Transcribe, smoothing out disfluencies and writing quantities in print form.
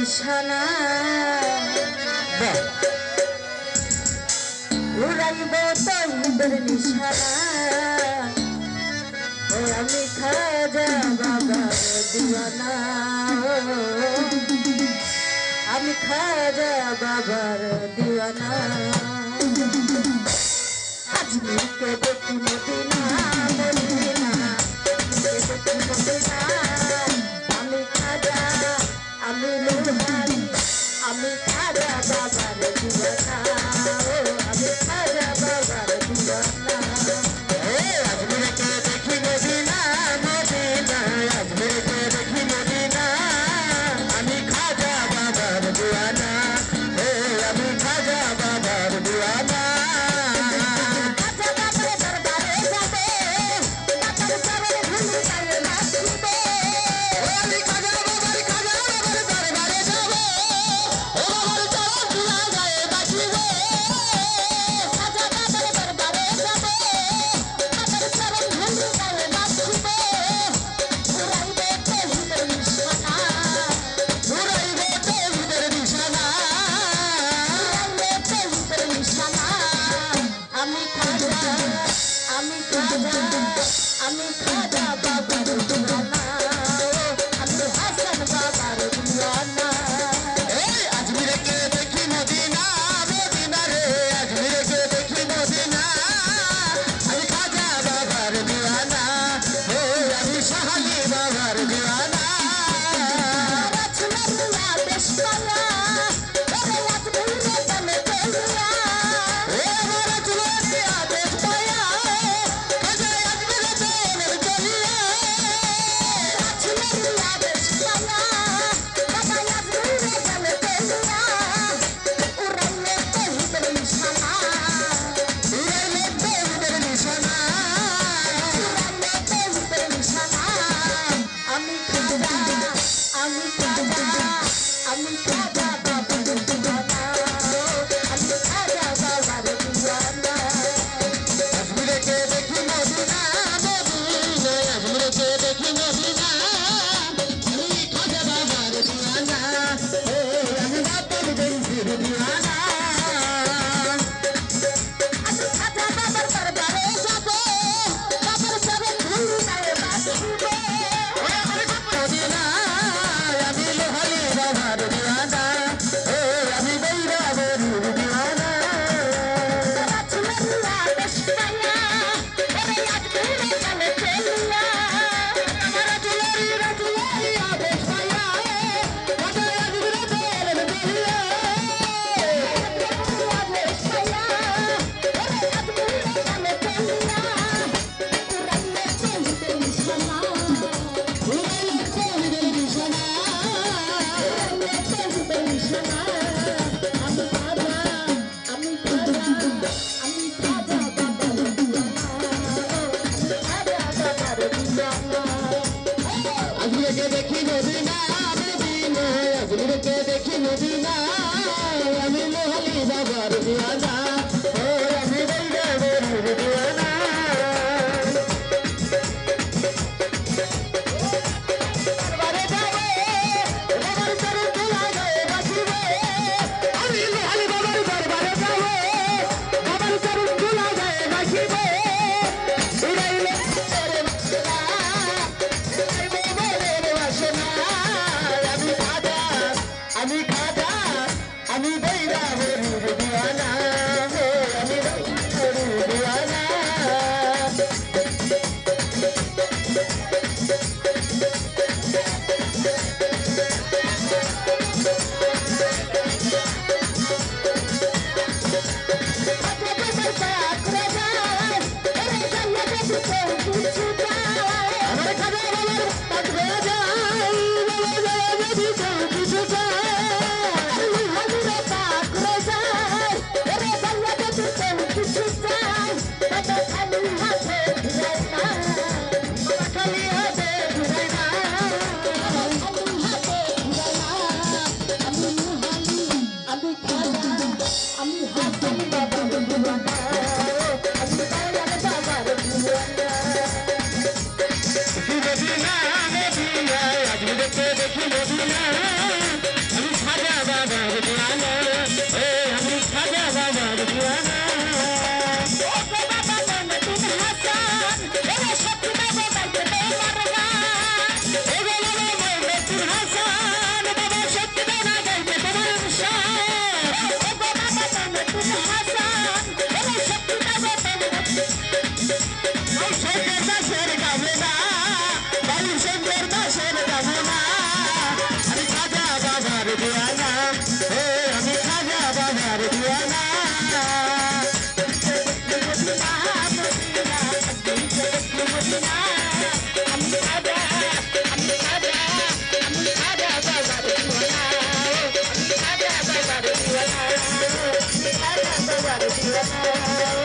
নিশানা উড়াইব তোদের নিশানা আমি খাজা বাবার দিওয়ানা আমি খাজা বাবার দিওয়ানা আজমিরকে দেখি মদিনা মদিনা দেখি মদিনা আমি খাজা আমি লোহারি আমি খাজা বাবার দিওয়ানা আমি খাজা বাবার দিওয়ানা আজমিরকে দেখি মদিনা মদিনা আজমিরকে দেখি মদিনা আমি খাজা বাবার দিওয়ানা আমি খাজা বাবার দিওয়ানা আমি খাজা বাবার দিওয়ানা আমি হাসান বাবার দিওয়ানা আজমিরকে দেখি মদিনা মদিনা রে আজমিরকে দেখি মদিনা আমি খাজা বাবার দিওয়ানা আমি শাহালি বাবার দিওয়ানা দেখি মদিনা আমি লোহালি বাবার দিওয়ানা আমি বাবার দিওয়ানা আমি বৈরা দিওয়ানা আমি দিওয়ানা দিওয়ানা I'm